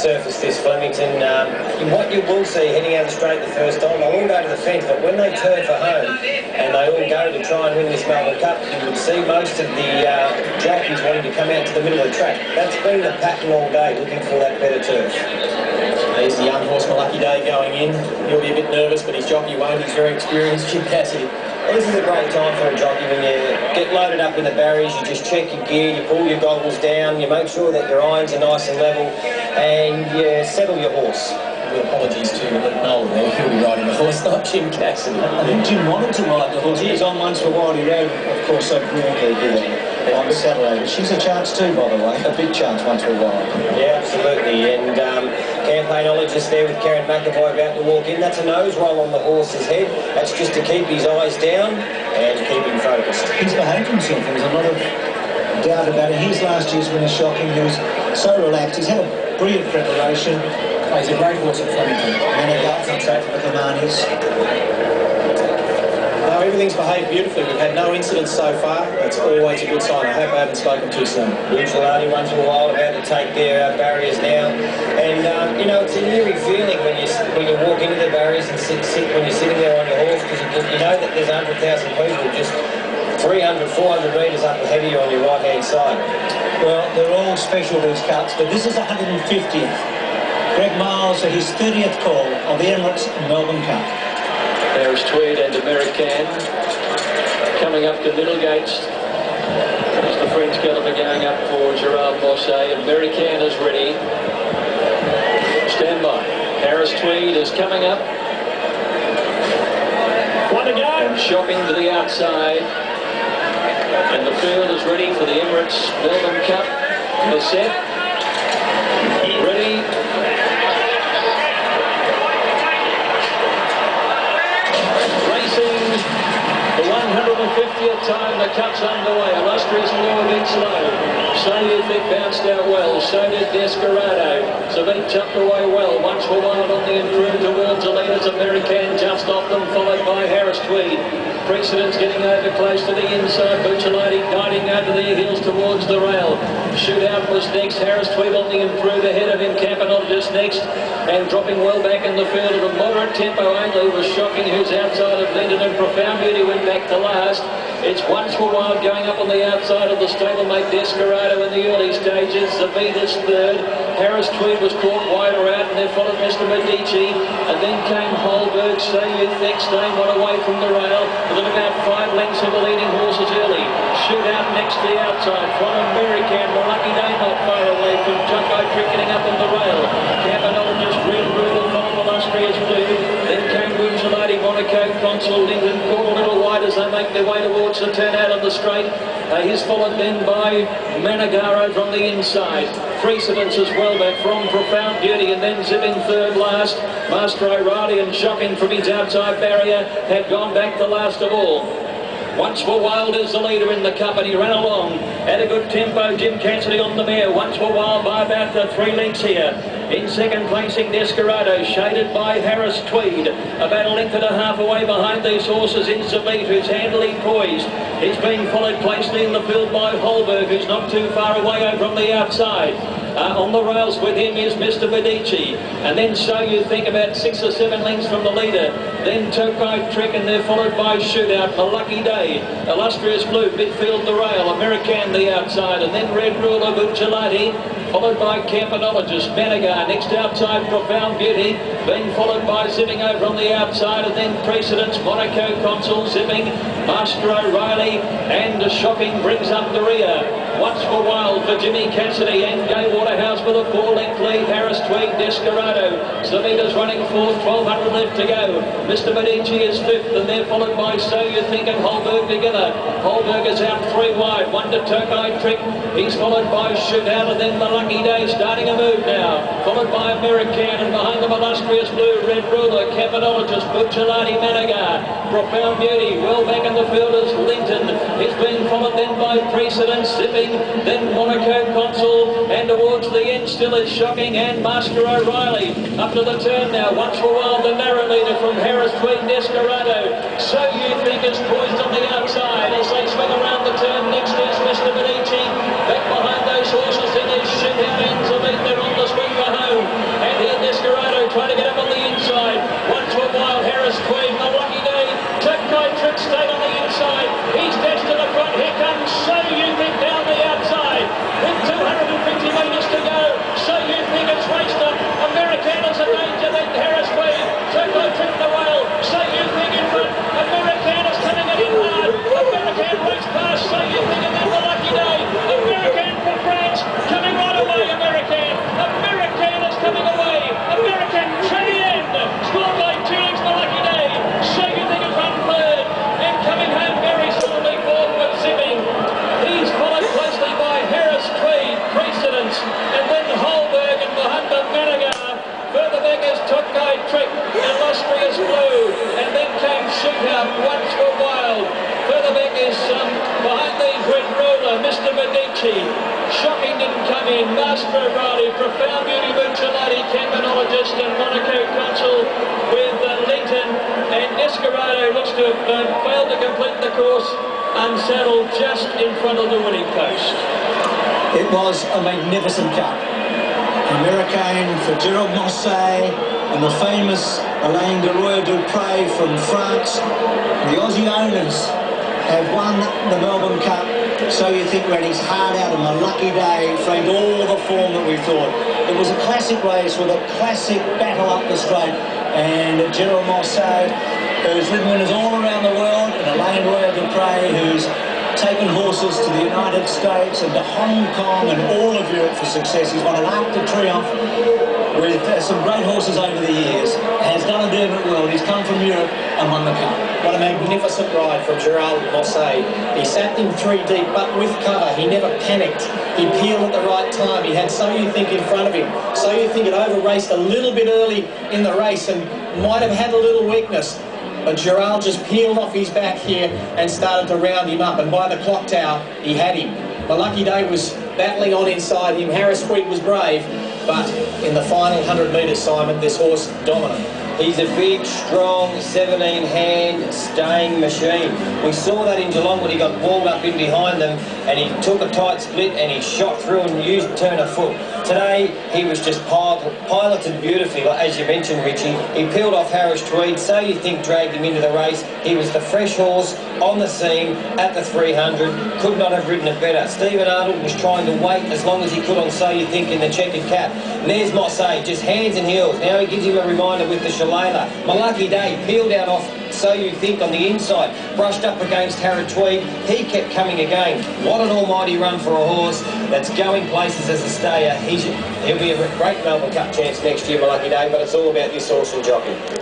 surface, this Flemington. What you will see heading out of the straight the first time, they all go to the fence, but when they turn for home and they all go to try and win this Melbourne Cup, you would see most of the jockeys wanting to come out to the middle of the track. That's been the pattern all day, looking for that better turf. Here's the young horse, Lucky Day, going in. He'll be a bit nervous, but his jockey won't. He's very experienced, Jim Cassidy. Well, this is a great time for a jockey when you get loaded up in the barriers. You just check your gear, you pull your goggles down, you make sure that your irons are nice and level, and you settle your horse. Well, apologies to Noel there. He'll be riding the horse, not Jim Cassidy. I think Jim wanted to ride the horse. He was on once for a while. He rode, of course, so brilliantly here on Saturday. She's a chance too, by the way. A big chance once for a while. Yeah, absolutely. And campaignologist there with Karen McAvoy about to walk in. That's a nose roll on the horse's head. That's just to keep his eyes down and keep him focused. He's behaved himself. There's a lot of doubt about it. His last year's winner, Shocking. He was so relaxed. He's had a brilliant preparation. He's a great horse at Flemington. Managar on track for the Kamanis. No, everything's behaved beautifully. We've had no incidents so far. That's always a good sign. I hope I haven't spoken too soon. Bucciolati once in a while about to take their barriers now. And, you know, it's an eerie feeling when you walk into the barriers and when you're sitting there on your horse, because you know that there's 100,000 people just 300, 400 metres up ahead of you on your right-hand side. Well, they're all special, these cuts, but this is 150th. Greg Miles at his 30th call of the Emirates Melbourne Cup. There's Tweed and American coming up to Middlegates. As the French caliber going up for Gerard Mosse, and American is ready. Stand by. Harris Tweed is coming up. One to go. And Shopping to the outside. And the field is ready for the Emirates Melbourne Cup. They're set. Ready. The 150th time the cup's underway. Illustrious Law a bit slow. So you think bounced out well. So did Desperado. Savine jumped away well. Once for Wild on the improve towards the leaders. American just off them, followed by Harris Tweed. Precedence getting over close to the inside. Bucciolati guiding over their heels towards the rail. Shootout was next. Harris Tweed on the improve ahead of him. Campanella just next. And dropping well back in the field at a moderate tempo only was Shocking, who's outside of Linden, and Profound Beauty went back to last. It's Once for Wild going up on the outside of the stablemate Desperado in the early stages. Zavita's third. Harris Tweed was caught wider out, and there followed Mr. Medici. And then came Holberg. So You Think, staying one away from the rail. Within about 5 lengths of the leading horses early. Shootout next to the outside. From American, Lucky Day not far away from Junko Cricketing up on the rail. Campanella just Red Rule from Illustrious Blue. Then came Bucciolati, Monaco, Consul, Linden, caught a little wide as they make their way towards the turnout on the straight. He's followed then by Managaro from the inside. Precedence as well back from Profound Beauty, and then zipping third last. Master O'Reilly and Shocking from his outside barrier had gone back the last of all. Once for Wild is the leader in the cup, and he ran along at a good tempo. Jim Cassidy on the mare. Once for Wild by about 3 lengths here. In second placing Desperado, shaded by Harris Tweed. About a length and a half away behind these horses in Zabit, who's handily poised. He's being followed closely in the field by Holberg, who's not too far away over on the outside. On the rails with him is Mr. Medici. And then So You Think, about 6 or 7 lengths from the leader. Then Tokyo Trick, and they're followed by Shootout, A Lucky Day. Illustrious Blue, midfield the rail. American the outside. And then Red Ruler, Bucciolati. Followed by Campanologist, Managar. Next outside, Profound Beauty. Being followed by Zipping over on the outside. And then Precedence, Monaco Consul, Zipping. Master O'Reilly. And Shocking brings up the rear. Once for Wild for Jimmy Cassidy, and Gay Waterhouse with a 4-length lead. Harris Tweed, Desperado. Savita's running fourth, 1,200 left to go. Mr. Medici is fifth, and they're followed by So You Think and Holberg together. Holberg is out 3 wide, 1 to Tokyo Trick. He's followed by Shootout, and then the Lucky Day starting a move now. Followed by American, and behind them Illustrious Blue, Red Ruler, Campanologist, Bucciolati, Managar. Profound Beauty, well back in the field is Linton. He's being followed then by Precedence, Zipping, then Monaco Consul, and towards the end still is Shocking and Master O'Reilly. Up to the turn now, Once for Wild, the narrow leader from Harris Tweed, Desperado. So You Think is poised on the outside as they swing around the turn. Next is Mr. Medici. Back behind those horses, then is Shootout and Zabit. They're on the swing for home. American race past, so you think, and then the Lucky Day. American for France, coming right away, American. American is coming away. American to the end. Scored by 2 lengths the Lucky Day. So you think it's run third. And coming home very solidly forward with Zipping. He's followed closely by Harris Tweed, Precedence, and then Holberg and behind the Managar. Further back is Tokai Trick, Illustrious Blue, and then came Shootout, Once Were Wild. Further back is behind these Red Roller, Mr. Medici. Shocking didn't come in. Master of Riley, Profound Beauty, Bucciolati, Campanologist, and Monaco Consul with Linton. And Escarado looks to have failed to complete the course, unsaddled just in front of the winning post. It was a magnificent cup. American for Gerald Mossé and the famous Alain de Roy-Dupré from France. The Aussie owners have won the Melbourne Cup. So you think ran his heart out on the Lucky Day, framed all the form that we thought. It was a classic race with a classic battle up the straight. And Gerald Mossé, who's ridden winners all around the world, and Alain Roy-Dupré, who's taken horses to the United States and to Hong Kong and all of Europe for success. He's won an Arc de Triomphe with some great horses over the years. Has done a Derby World. He's come from Europe and won the Cup. What a magnificent ride from Gerald Mossé. He sat in 3 deep, but with cover. He never panicked. He peeled at the right time. He had So You Think in front of him. So You Think had over-raced a little bit early in the race and might have had a little weakness. But Gerald just peeled off his back here and started to round him up. And by the clock tower, he had him. The Lucky Day was battling on inside him. Harris Tweed was brave. But in the final 100 metres, Simon, this horse dominant. He's a big, strong, 17-hand staying machine. We saw that in Geelong when he got walled up in behind them and he took a tight split and he shot through and used turn of foot. Today, he was just piloted beautifully, as you mentioned, Richie. He peeled off Harris Tweed, So You Think dragged him into the race. He was the fresh horse on the scene at the 300. Could not have ridden it better. Stephen Arnold was trying to wait as long as he could on So You Think in the checkered cap. And there's Mossé, just hands and heels. Now he gives him a reminder with the Shillelagh. My Lucky Day peeled out off So You Think on the inside, brushed up against Harris Tweed. He kept coming again. What an almighty run for a horse that's going places as a stayer. He'll be a great Melbourne Cup chance next year, My Lucky Day, but it's all about this horse and jockey.